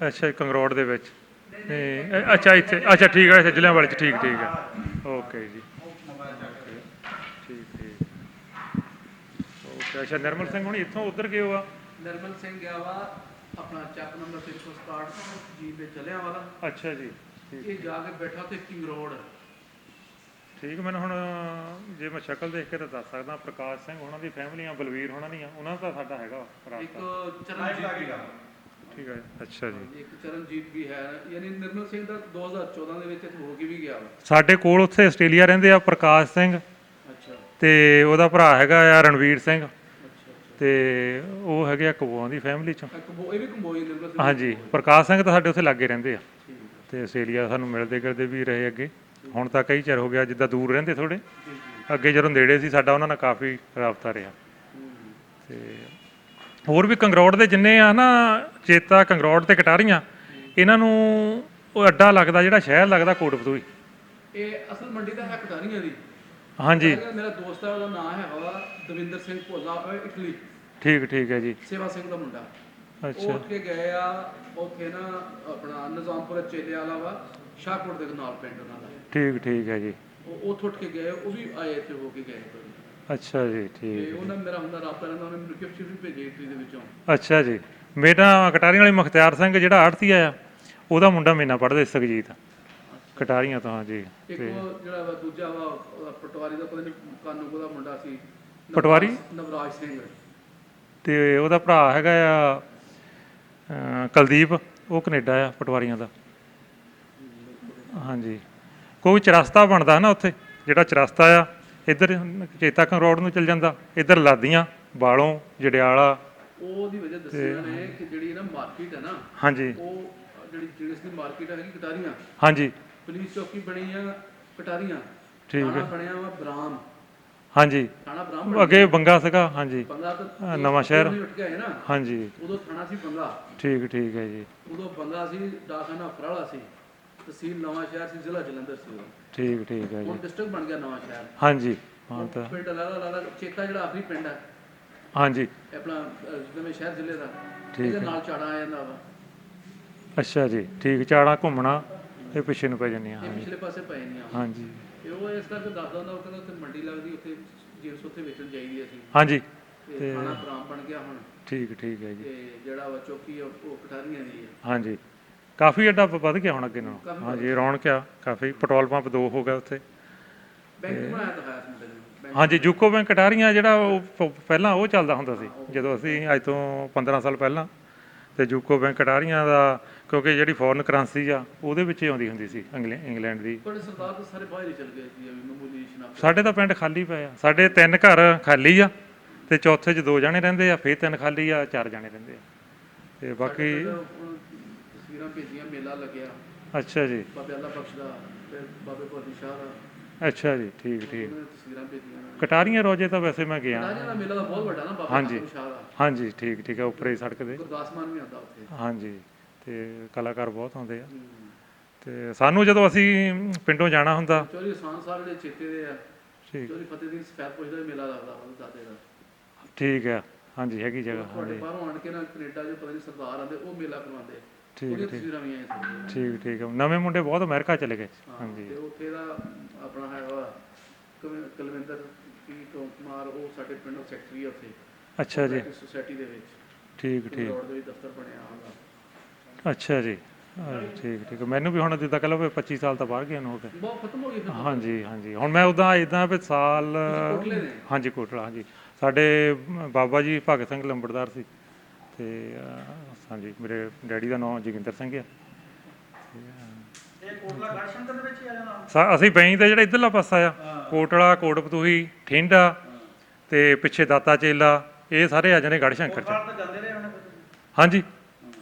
ਅੱਛਾ ਕੰਗਰੋੜ ਦੇ ਵਿੱਚ ਅੱਛਾ ਇੱਥੇ ਅੱਛਾ ਠੀਕ ਹੈ, ਇੱਥੇ ਜਲ੍ਹਿਆਂਵਾਲੇ 'ਚ ਠੀਕ ਠੀਕ ਹੈ। ਓਕੇ ਜੀ ਠੀਕ ਠੀਕ ਓਕੇ। ਅੱਛਾ ਨਿਰਮਲ ਸਿੰਘ ਹੁਣੀ ਇੱਥੋਂ ਉੱਧਰ ਗਏ ਹੋ ਆ? ਨਿਰਮਲ ਸਿੰਘ ਗਿਆ ਵਾ ਆਪਣਾ ਚੱਕ ਨੰਬਰ 367 ਜੀ ਦੇ ਜਲ੍ਹਿਆਂਵਾਲਾ। ਅੱਛਾ ਜੀ ਇਹ ਜਾ ਕੇ ਬੈਠਾ ਤੇ ਕਿੰਗ ਰੋਡ। ਠੀਕ। ਮੈਨੂੰ ਹੁਣ ਜੇ ਮੈਂ ਸ਼ਕਲ ਦੇਖ ਕੇ ਤਾਂ ਦੱਸ ਸਕਦਾ ਪ੍ਰਕਾਸ਼ ਸਿੰਘ ਉਹਨਾਂ ਦੀ ਫੈਮਿਲੀਆਂ, ਬਲਵੀਰ ਹੋਣਾ ਦੀਆਂ, ਉਹਨਾਂ ਦਾ ਸਾਡਾ ਹੈਗਾ ਇੱਕ ਚਰਨਜੀਤ। ਠੀਕ ਹੈ ਅੱਛਾ ਜੀ। ਇੱਕ ਚਰਨਜੀਤ ਵੀ ਹੈ, ਯਾਨੀ ਨਿਰਮਲ ਸਿੰਘ ਦਾ 2014 ਦੇ ਵਿੱਚ ਹੋ ਕੇ ਵੀ ਗਿਆ। ਸਾਡੇ ਕੋਲ ਉੱਥੇ ਆਸਟ੍ਰੇਲੀਆ ਰਹਿੰਦੇ ਆ ਪ੍ਰਕਾਸ਼ ਸਿੰਘ। ਅੱਛਾ। ਤੇ ਉਹਦਾ ਭਰਾ ਹੈਗਾ ਆ ਰਣਵੀਰ ਸਿੰਘ। ਤੇ ਉਹ ਹੈਗੇ ਆ ਕਬੋਆਂ ਦੀ ਫੈਮਿਲੀ ਚੋਂ। ਇਹ ਵੀ ਕੰਬੋਈ ਨਿਰਮਲ ਸਿੰਘ। ਹਾਂਜੀ ਪ੍ਰਕਾਸ਼ ਸਿੰਘ ਤਾਂ ਸਾਡੇ ਉੱਥੇ ਲਾਗੇ ਰਹਿੰਦੇ ਆ ਤੇ ਆਸਟ੍ਰੇਲੀਆ ਸਾਨੂੰ ਮਿਲਦੇ ਗਿਲਦੇ ਵੀ ਰਹੇ ਅੱਗੇ। ਹੁਣ ਤਾਂ ਕਈ ਚਿਰ ਹੋ ਗਿਆ, ਜਿੱਦਾਂ ਦੂਰ ਰਹਿੰਦੇ ਥੋੜ੍ਹੇ। ਅੱਗੇ ਜਦੋਂ ਨੇੜੇ ਸੀ ਸਾਡਾ ਉਹਨਾਂ ਨਾਲ ਕਾਫੀ ਰਾਬਤਾ ਰਿਹਾ। ਤੇ ਹੋਰ ਵੀ ਕੰਗਰੌੜ ਦੇ ਜਿੰਨੇ ਆ ਨਾ, ਚੇਤਾ ਕੰਗਰੌੜ ਤੇ ਕਟਾਰੀਆਂ, ਇਹਨਾਂ ਨੂੰ ਉਹ ਅੱਡਾ ਲੱਗਦਾ, ਜਿਹੜਾ ਸ਼ਹਿਰ ਲੱਗਦਾ ਕੋਟਪਤੂਈ। ਇਹ ਅਸਲ ਮੰਡੀ ਦਾ ਹੈ ਕਟਾਰੀਆਂ ਦੀ। ਹਾਂਜੀ ਮੇਰਾ ਦੋਸਤ ਹੈ, ਉਹਦਾ ਨਾਮ ਹੈਗਾ ਵਾ ਦਵਿੰਦਰ ਸਿੰਘ ਭੋਲਾ, ਇਟਲੀ। ਠੀਕ ਠੀਕ ਹੈ ਜੀ। ਸੇਵਾ ਸਿੰਘ ਦਾ ਮੁੰਡਾ। ਅੱਛਾ। ਉਹ ਉੱਠ ਕੇ ਗਏ ਆ ਉੱਥੇ ਨਾ ਆਪਣਾ ਨਿਜ਼ਾਮਪੁਰ ਚੇਲੇ ਵਾਲਾ ਵਾ, ਸ਼ਾਹਕੋਟ ਦੇ ਨਾਲ ਪਿੰਡ ਉਹਨਾਂ ਦਾ। ਠੀਕ ਠੀਕ ਹੈ ਜੀ। ਉਹ ਉੱਥ ਉੱਠ ਕੇ ਗਏ, ਉਹ ਵੀ ਆਏ ਇੱਥੇ ਹੋ ਕੇ ਗਏ। ਅੱਛਾ ਜੀ ਠੀਕ। ਤੇ ਉਹਨਾਂ ਮੇਰਾ ਹੁੰਦਾ ਰਾਬਤਾ ਰਹਿੰਦਾ, ਉਹਨੇ ਮੈਨੂੰ ਗਿਫਟ ਵੀ ਭੇਜੇ ਇਟਲੀ ਦੇ ਵਿੱਚੋਂ। ਅੱਛਾ ਜੀ। ਮੇਰਾ ਕਟਾਰੀਆਂ ਵਾਲੀ ਮੁਖਤਿਆਰ ਸਿੰਘ ਜਿਹੜਾ ਆੜ੍ਹਤੀਆ ਆ, ਉਹਦਾ ਮੁੰਡਾ ਮੇਨਾ ਪੜ੍ਹਦੇ ਸੁਖਜੀਤ ਕਟਾਰੀਆਂ ਤੋਂ। ਹਾਂਜੀ। ਇੱਕ ਉਹ ਜਿਹੜਾ ਵਾ ਦੂਜਾ ਵਾ ਪਟਵਾਰੀ ਦਾ, ਪਤਾ ਨਹੀਂ ਕਾਨੂੰ ਉਹਦਾ ਮੁੰਡਾ ਸੀ, ਪਟਵਾਰੀ ਨਵਰਾਜ ਸਿੰਘ। ਤੇ ਉਹਦਾ ਭਰਾ ਹੈਗਾ ਆ ਕੁਲਦੀਪ, ਉਹ ਕਨੇਡਾ ਆ ਪਟਵਾਰੀਆਂ ਦਾ। ਹਾਂਜੀ। ਕੋਈ ਚਰਸਤਾ ਬਣਦਾ ਨਾ ਉੱਥੇ, ਜਿਹੜਾ ਚਰਸਤਾ ਆ ਇੱਧਰ ਚੇਤਾ ਕੰਗਰੌੜ ਨੂੰ ਚਲ ਜਾਂਦਾ, ਇੱਧਰ ਲਾਦੀਆਂ ਬਾਲੋਂ ਜੜਿਆਲਾ। ਉਹਦੀ ਵਜ੍ਹਾ ਦੱਸੀ ਉਹਨਾਂ ਨੇ ਕਿ ਜਿਹੜੀ ਨਾ ਮਾਰਕੀਟ ਹੈ ਨਾ। ਹਾਂਜੀ। ਉਹ ਜਿਹੜੀ ਦੀ ਮਾਰਕੀਟ ਹੈਗੀ ਕਟਾਰੀਆਂ। ਹਾਂਜੀ। ਪੁਲਿਸ ਚੌਕੀ ਬਣੀ ਆ ਕਟਾਰੀਆਂ। ਠੀਕ ਹੈ। ਬਣਿਆ ਵਾ ਬਰਾਮ। ਹਾਂਜੀ। ਥਾਣਾ ਬਰਾਮ ਅੱਗੇ ਬੰਗਾ ਸੀਗਾ। ਹਾਂਜੀ। ਬੰਗਾ ਤਾਂ ਨਵਾਂ ਸ਼ਹਿਰ ਉੱਠ ਕੇ ਆਏ ਨਾ। ਹਾਂਜੀ। ਉਦੋਂ ਥਾਣਾ ਸੀ ਬੰਗਾ। ਠੀਕ ਠੀਕ ਹੈ ਜੀ। ਉਦੋਂ ਬੰਗਾ ਸੀ, ਡਾਕਖਾਨਾ ਫਰਾਲਾ ਸੀ, ਤਹਿਸੀਲ ਨਵਾਂ ਸ਼ਹਿਰ ਸੀ, ਜ਼ਿਲ੍ਹਾ ਜਲੰਧਰ ਸੀ। ਠੀਕ ਠੀਕ ਹੈ ਜੀ। ਹੁਣ ਡਿਸਟ੍ਰਿਕਟ ਬਣ ਗਿਆ ਨਵਾਂ ਸ਼ਹਿਰ। ਹਾਂਜੀ। ਹਾਂ ਤਾਂ ਪਿੰਡ ਲਾਲਾ ਚੇਤਾ ਜਿਹੜਾ ਆਖਰੀ ਪਿੰਡ ਹੈ। ਹਾਂਜੀ। ਆਪਣਾ ਨਵੇਂ ਸ਼ਹਿਰ ਜ਼ਿਲ੍ਹੇ ਦਾ। ਇਹਦੇ ਨਾਲ ਚਾੜਾ ਆ ਜਾਂਦਾ ਵਾ। ਅੱਛਾ ਜੀ ਠੀਕ। ਚਾੜਾ ਘੁੰਮਣਾ ਇਹ ਪਿੱਛੇ ਨੂੰ ਪੈ ਜਾਂਦੀਆਂ। ਇਹ ਪਿਛਲੇ ਪਾਸੇ ਪੈ ਜਾਂਦੀਆਂ। ਹਾਂਜੀ। ਤੇ ਉਹ ਇਸ ਕਰਕੇ ਦੱਸਦਾ ਹੁੰਦਾ, ਉਹ ਕਹਿੰਦਾ ਉੱਥੇ ਮੰਡੀ ਲੱਗਦੀ, ਉੱਥੇ ਜੀਨਸ ਉੱਥੇ ਵੇਚਣ ਜਾਈਦੀ ਅਸੀਂ। ਹਾਂਜੀ। ਤੇ ਖਾਣਾ ਬਰਾਮ ਬਣ ਗਿਆ ਹੁਣ। ਠੀਕ ਠੀਕ ਹੈ ਜੀ। ਤੇ ਜਿਹੜਾ ਵਾ ਚੌਕੀ ਉਹ ਕਟਾਰੀਆਂ ਦੀ ਹੈ। ਹਾਂਜੀ। ਕਾਫੀ ਅੱਡਾ ਵੱਧ ਗਿਆ ਹੁਣ ਅੱਗੇ ਨਾਲੋਂ। ਹਾਂਜੀ ਰੌਣਕ ਆ ਕਾਫੀ। ਪੈਟਰੋਲ ਪੰਪ 2 ਹੋ ਗਿਆ ਉੱਥੇ। ਬੈਂਕ ਬਣਾਇਆ ਤਾਂ ਹੋਇਆ ਸੀ। ਹਾਂਜੀ ਯੂਕੋ ਬੈਂਕ ਕਟਾਰੀਆਂ ਜਿਹੜਾ ਉਹ ਪਹਿਲਾਂ ਉਹ ਚੱਲਦਾ ਹੁੰਦਾ ਸੀ ਜਦੋਂ ਅਸੀਂ ਅੱਜ ਤੋਂ 15 ਸਾਲ ਪਹਿਲਾਂ। ਤੇ ਯੂਕੋ ਬੈਂਕ ਕਟਾਰੀਆਂ ਦਾ, ਕਿਉਂਕਿ ਜਿਹੜੀ ਫੋਰਨ ਕਰੰਸੀ ਆ ਉਹਦੇ ਵਿੱਚ ਹੀ ਆਉਂਦੀ ਹੁੰਦੀ ਸੀ ਇੰਗਲੈਂਡ ਦੀ। ਤੁਹਾਡੇ ਸਰਦਾਰ ਤਾਂ ਸਾਰੇ ਬਾਹਰ ਹੀ ਚਲ ਗਏ ਸੀ। ਸਾਡੇ ਤਾਂ ਪਿੰਡ ਖਾਲੀ ਪਏ ਆ। ਸਾਡੇ 3 ਘਰ ਖਾਲੀ ਆ ਤੇ ਚੌਥੇ 'ਚ 2 ਜਣੇ ਰਹਿੰਦੇ ਆ, ਫਿਰ 3 ਖਾਲੀ ਆ, 4 ਜਣੇ ਰਹਿੰਦੇ ਆ। ਤੇ ਬਾਕੀ ਤਸਵੀਰਾਂ ਭੇਜੀਆਂ, ਮੇਲਾ ਲੱਗਿਆ। ਅੱਛਾ ਜੀ। ਬਾਬੇ ਅੱਲਾ ਬਖਸ਼ ਦਾ, ਫਿਰ ਬਾਬੇ ਭੋਲੀ ਸ਼ਾਹ ਦਾ। ਅੱਛਾ ਜੀ ਠੀਕ ਠੀਕ। ਤਸਵੀਰਾਂ ਭੇਜੀਆਂ ਕਟਾਰੀਆਂ ਰੋਜੇ ਤਾਂ ਵੈਸੇ ਮੈਂ ਗਿਆ। ਕਟਾਰੀਆਂ ਦਾ ਮੇਲਾ ਤਾਂ ਬਹੁਤ ਵੱਡਾ ਨਾ ਬਾਬੇ ਭੋਲੀ ਸ਼ਾਹ ਦਾ। ਹਾਂਜੀ ਠੀਕ ਠੀਕ ਹੈ। ਉੱਪਰੇ ਸੜਕ ਦੇ ਗੁਰਦਾਸ ਮਾਨ ਵੀ ਆਉਂਦਾ ਉੱਥੇ। ਹਾਂਜੀ। ਤੇ ਕਲਾਕਾਰ ਬਹੁਤ ਆਉਂਦੇ ਆ। ਤੇ ਸਾਨੂੰ ਜਦੋਂ ਅਸੀਂ ਪਿੰਡੋਂ ਜਾਣਾ ਹੁੰਦਾ, ਚੋਰੀ ਆਸਾਨ ਸਾਹਿਬ ਜਿਹੜੇ ਚੇਤੇ ਦੇ ਆ, ਚੋਰੀ ਫਤਿਹਦੀਨ ਸਫੈਦ ਪੁੱਛਦਾ ਮੇਲਾ ਲੱਗਦਾ ਦਾਦੇ ਦਾ। ਠੀਕ ਹੈ। ਹਾਂਜੀ ਹੈਗੀ ਜਗ੍ਹਾ। ਤੁਹਾਡੇ ਬਾਹਰੋਂ ਆਣ ਕੇ ਨਾ ਕੈਨੇਡਾ 'ਚੋਂ ਪਤਾ ਨਹੀਂ ਸਰਦਾਰ ਆਉਂਦੇ, ਉਹ ਮੇਲਾ ਕਰਵਾਉਂਦੇ। ਠੀਕ ਠੀਕ ਠੀਕ ਠੀਕ। ਨਵੇਂ ਮੁੰਡੇ ਬਹੁਤ ਅਮਰੀਕਾ ਚਲੇ ਗਏ। ਹਾਂਜੀ। ਤੇ ਉੱਥੇ ਦਾ ਆਪਣਾ ਹੈਗਾ ਕੁਲਵਿੰਦਰ ਕੁਮਾਰ, ਉਹ ਸਾਡੇ ਪਿੰਡ ਸੈਕਟਰੀ ਆ ਉੱਥੇ। ਅੱਛਾ ਜੀ। ਸੁਸਾਇਟੀ ਦੇ ਵਿੱਚ। ਠੀਕ ਠੀਕ। ਰੋਡ ਦੇ ਵਿੱਚ ਦਫ਼ਤਰ ਬਣਿਆ ਹੁੰਦਾ। ਅੱਛਾ ਜੀ ਠੀਕ ਠੀਕ। ਮੈਨੂੰ ਵੀ ਹੁਣ ਜਿੱਦਾਂ ਕਹਿ ਲਓ ਵੀ 25 ਸਾਲ ਤਾਂ ਬਾਹਰ ਗਿਆ ਨੂੰ ਹੋ ਗਏ। ਬਹੁਤ ਖਤਮ ਹੋ ਗਈ। ਹਾਂਜੀ ਹਾਂਜੀ। ਹੁਣ ਮੈਂ ਉੱਦਾਂ ਇੱਦਾਂ ਵੀ ਸਾਲ। ਹਾਂਜੀ ਕੋਟਲਾ। ਹਾਂਜੀ ਸਾਡੇ ਬਾਬਾ ਜੀ ਭਗਤ ਸਿੰਘ ਲੰਬੜਦਾਰ ਸੀ। ਤੇ ਹਾਂਜੀ ਮੇਰੇ ਡੈਡੀ ਦਾ ਨਾਮ ਜੋਗਿੰਦਰ ਸਿੰਘ ਆ। ਅਸੀਂ ਬੈਂ ਦਾ ਜਿਹੜਾ ਇੱਧਰਲਾ ਪਾਸਾ ਆ, ਕੋਟਲਾ, ਕੋਟਪਤੂਹੀ, ਠੇਂਡਾ ਤੇ ਪਿੱਛੇ ਦਾਤਾ ਚੇਲਾ, ਇਹ ਸਾਰੇ ਆ ਜਾਂਦੇ ਗੜ੍ਹ ਸ਼ੰਕਰ 'ਚ। ਹਾਂਜੀ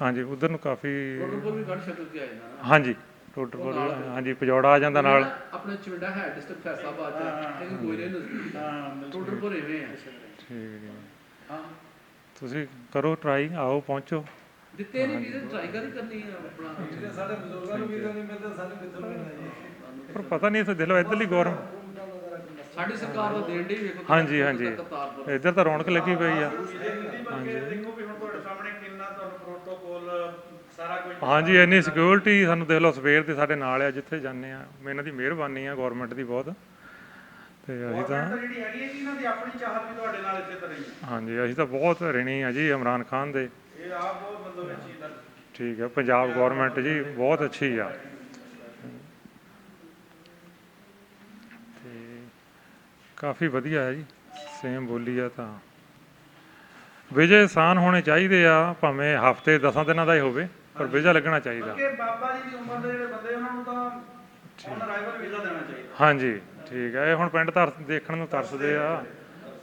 ਹਾਂਜੀ ਉਧਰ ਨੂੰ ਕਾਫੀ। ਹਾਂਜੀ ਟੋਡਰਪੁਰ। ਹਾਂਜੀ ਪਜੌੜਾ ਆ ਜਾਂਦਾ ਨਾਲ। ਆਪਣੇ ਚਿੰਡਾ ਹੈ ਡਿਸਟ੍ਰਿਕਟ ਫੈਸਲਾਬਾਦ ਚ, ਲੇਕਿਨ ਕੋਈ ਨਹੀਂ ਨਜ਼ਦੀਕ। ਟੋਡਰਪੁਰ ਇਵੇਂ ਆ। ਠੀਕ ਹੈ। ਹਾਂ ਤੁਸੀਂ ਕਰੋ ਟਰਾਈ, ਆਓ ਪਹੁੰਚੋ। ਦਿੱਤੇ ਨਹੀਂ ਵੀਜ਼ੇ, ਟਰਾਈ ਕਰਨੀ ਹੈ ਆਪਣਾ। ਸਾਡੇ ਬਜ਼ੁਰਗਾਂ ਨੂੰ ਵੀਜ਼ਾ ਨਹੀਂ ਮਿਲਦਾ, ਸਾਨੂੰ ਕਿੱਥੋਂ ਮਿਲਣਾ ਜੀ। ਪਰ ਪਤਾ ਨਹੀਂ ਇੱਥੇ ਦਿਲੋਂ ਇੱਧਰਲੀ ਗੌਰਮੈਂਟ। ਸਾਡੀ ਸਰਕਾਰ ਦਾ ਦੇਣ ਦੀ ਵੇਖੋ ਹਾਂਜੀ ਹਾਂਜੀ ਕਰਤਾਰਪੁਰ ਇੱਧਰ ਤਾਂ ਰੌਣਕ ਲੱਗੀ ਪਈ ਆ। ਦੇਖੋ ਵੀ ਹੁਣ ਤੁਹਾਡੇ ਸਾਹਮਣੇ ਕਿੰਨਾ ਤੁਹਾਨੂੰ ਪ੍ਰੋਟੋਕੋਲ ਸਾਰਾ ਕੁਝ। ਹਾਂਜੀ ਇੰਨੀ ਸਿਕਿਉਰਿਟੀ ਸਾਨੂੰ ਦੇਖ ਲਓ ਸਵੇਰ ਦੇ ਸਾਡੇ ਨਾਲ ਆ ਜਿੱਥੇ ਜਾਂਦੇ ਆ। ਇਹਨਾਂ ਦੀ ਮਿਹਰਬਾਨੀ ਆ ਗੌਰਮੈਂਟ ਦੀ ਬਹੁਤ। ਤੇ ਅਸੀਂ ਤਾਂ ਜਿਹੜੀ ਹੈਗੀ ਹੈ ਜੀ ਇਹਨਾਂ ਦੀ ਆਪਣੀ ਚਾਹਤ ਵੀ ਤੁਹਾਡੇ ਨਾਲ ਇੱਥੇ ਤਾਂ ਰਹੀ ਹੈ। ਹਾਂਜੀ ਅਸੀਂ ਤਾਂ ਬਹੁਤ ਰਿਣੀ ਆ ਜੀ ਇਮਰਾਨ ਖਾਨ ਦੇ। ਇਹ ਆਪ ਬਹੁਤ ਮਤਲਬ ਇਹ ਚੀਜ਼ ਦਾ ਠੀਕ ਹੈ ਪੰਜਾਬ ਗੌਰਮੈਂਟ ਜੀ ਬਹੁਤ ਅੱਛੀ ਆ। ਤੇ ਕਾਫੀ ਵਧੀਆ ਹੈ ਜੀ ਸੇਮ ਬੋਲੀ ਆ ਤਾਂ ਵਿਜੇ ਆਸਾਨ ਹੋਣੇ ਚਾਹੀਦੇ ਆ ਭਾਵੇਂ ਹਫ਼ਤੇ 10 ਦਿਨਾਂ ਦਾ ਹੀ ਹੋਵੇ ਪਰ ਵੀਜ਼ਾ ਲੱਗਣਾ ਚਾਹੀਦਾ। ਕਿ ਬਾਬਾ ਜੀ ਦੀ ਉਮਰ ਦੇ ਜਿਹੜੇ ਬੰਦੇ ਉਹਨਾਂ ਨੂੰ ਤਾਂ ਔਨ ਅਰਾਈਵਲ ਵੀਜ਼ਾ ਦੇਣਾ ਚਾਹੀਦਾ। ਹਾਂਜੀ ਠੀਕ ਹੈ ਇਹ ਹੁਣ ਪਿੰਡ ਦੇਖਣ ਨੂੰ ਤਰਸਦੇ ਆ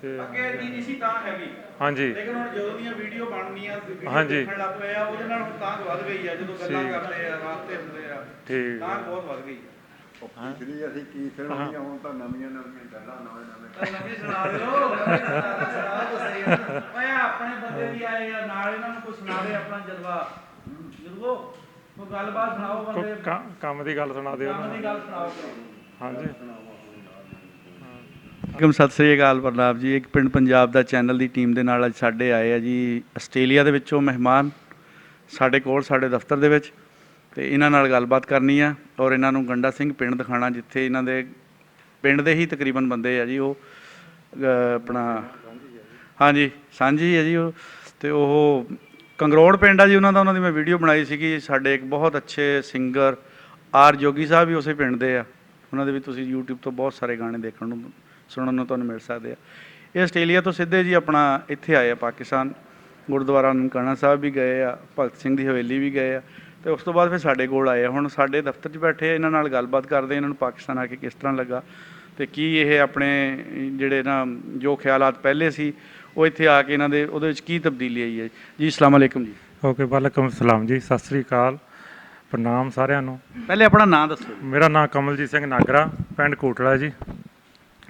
ਤੇ ਅੱਗੇ ਦੀ ਨਹੀਂ ਸੀ ਤਾਂ ਹੈਗੀ। ਹਾਂਜੀ ਲੇਕਿਨ ਹੁਣ ਜਦੋਂ ਦੀਆਂ ਵੀਡੀਓ ਬਣਨੀਆਂ ਹਾਂਜੀ ਦੇਖਣ ਲੱਗ ਪਏ ਆ ਉਹਦੇ ਨਾਲ ਹੁਣ ਤਾਂ ਵੱਧ ਗਈ ਆ ਜਦੋਂ ਗੱਲਾਂ ਕਰਦੇ ਆ ਰਾਸਤੇ ਹੁੰਦੇ ਆ ਠੀਕ ਤਾਂ ਬਹੁਤ ਵੱਧ ਗਈ। ਪਿਛਲੀ ਅਸੀਂ ਕੀ ਫਿਲਮਾਂ ਹੁਣ ਤਾਂ ਨਵੀਆਂ ਗੱਲਾਂ ਨਵੇਂ ਨਵੀਂ ਸੁਣਾ ਦਿਓ ਸੁਣਾ ਤਾਂ ਸਹੀ ਹੈ। ਓਏ ਆਪਣੇ ਬੰਦੇ ਵੀ ਆਏ ਆ ਨਾਲ ਇਹਨਾਂ ਨੂੰ ਕੁਝ ਸੁਣਾ ਦੇ ਆਪਣਾ ਜਲਵਾ ਜਰੂਰ ਕੋਈ ਗੱਲਬਾਤ ਸੁਣਾਓ ਬੰਦੇ ਕੰਮ ਦੀ ਗੱਲ ਸੁਣਾ ਦਿਓ ਕੰਮ ਦੀ ਗੱਲ ਸੁਣਾਓ। ਹਾਂਜੀ ਸਤਿ ਸ੍ਰੀ ਅਕਾਲ ਪ੍ਰਤਾਪ ਜੀ। ਇੱਕ ਪਿੰਡ ਪੰਜਾਬ ਦਾ ਚੈਨਲ ਦੀ ਟੀਮ ਦੇ ਨਾਲ ਅੱਜ ਸਾਡੇ ਆਏ ਆ ਜੀ ਆਸਟ੍ਰੇਲੀਆ ਦੇ ਵਿੱਚੋਂ ਮਹਿਮਾਨ ਸਾਡੇ ਕੋਲ ਸਾਡੇ ਦਫ਼ਤਰ ਦੇ ਵਿੱਚ ਤੇ ਇਹਨਾਂ ਨਾਲ ਗੱਲਬਾਤ ਕਰਨੀ ਆ ਔਰ ਇਹਨਾਂ ਨੂੰ ਗੰਡਾ ਸਿੰਘ ਪਿੰਡ ਦਿਖਾਉਣਾ ਜਿੱਥੇ ਇਹਨਾਂ ਦੇ ਪਿੰਡ ਦੇ ਹੀ ਤਕਰੀਬਨ ਬੰਦੇ ਆ ਜੀ ਉਹ ਆਪਣਾ ਹਾਂਜੀ ਸਾਂਝੀ ਹੈ ਜੀ ਉਹ ਤੇ ਉਹ ਕੰਗਰੋੜ ਪਿੰਡ ਆ ਜੀ ਉਹਨਾਂ ਦੀ ਮੈਂ ਵੀਡੀਓ ਬਣਾਈ ਸੀਗੀ। ਸਾਡੇ ਇੱਕ ਬਹੁਤ ਅੱਛੇ ਸਿੰਗਰ ਆਰ ਜੋਗੀ ਸਾਹਿਬ ਵੀ ਉਸੇ ਪਿੰਡ ਦੇ ਆ। ਉਹਨਾਂ ਦੇ ਵੀ ਤੁਸੀਂ YouTube ਤੋਂ ਬਹੁਤ ਸਾਰੇ ਗਾਣੇ ਦੇਖਣ ਨੂੰ ਸੁਣਨ ਨੂੰ ਤੁਹਾਨੂੰ ਮਿਲ ਸਕਦੇ ਆ। ਇਹ ਆਸਟ੍ਰੇਲੀਆ ਤੋਂ ਸਿੱਧੇ ਜੀ ਆਪਣਾ ਇੱਥੇ ਆਏ ਆ ਪਾਕਿਸਤਾਨ ਗੁਰਦੁਆਰਾ ਨਨਕਾਣਾ ਸਾਹਿਬ ਵੀ ਗਏ ਆ ਭਗਤ ਸਿੰਘ ਦੀ ਹਵੇਲੀ ਵੀ ਗਏ ਆ ਤੇ ਉਸ ਤੋਂ ਬਾਅਦ ਫਿਰ ਸਾਡੇ ਕੋਲ ਆਏ ਆ। ਹੁਣ ਸਾਡੇ ਦਫ਼ਤਰ 'ਚ ਬੈਠੇ ਆ ਇਹਨਾਂ ਨਾਲ ਗੱਲਬਾਤ ਕਰਦੇ ਇਹਨਾਂ ਨੂੰ ਪਾਕਿਸਤਾਨ ਆ ਕੇ ਕਿਸ ਤਰ੍ਹਾਂ ਲੱਗਾ ਤੇ ਕੀ ਇਹ ਆਪਣੇ ਜਿਹੜੇ ਨਾ ਜੋ ਖਿਆਲਾਤ ਪਹਿਲੇ ਸੀ ਉਹ ਇੱਥੇ ਆ ਕੇ ਇਹਨਾਂ ਦੇ ਉਹਦੇ ਵਿੱਚ ਕੀ ਤਬਦੀਲੀ ਆਈ ਹੈ ਜੀ। ਅਸਲਾਮ ਅਲੈਕੁਮ ਜੀ। ਓਕੇ ਵਾਲੇਕੁਮ ਸਲਾਮ ਜੀ ਸਤਿ ਸ੍ਰੀ ਅਕਾਲ ਪ੍ਰਣਾਮ ਸਾਰਿਆਂ ਨੂੰ। ਪਹਿਲੇ ਆਪਣਾ ਨਾਂ ਦੱਸੋ। ਮੇਰਾ ਨਾਮ ਕਮਲਜੀਤ ਸਿੰਘ ਨਾਗਰਾ ਪਿੰਡ ਕੋਟਲਾ ਜੀ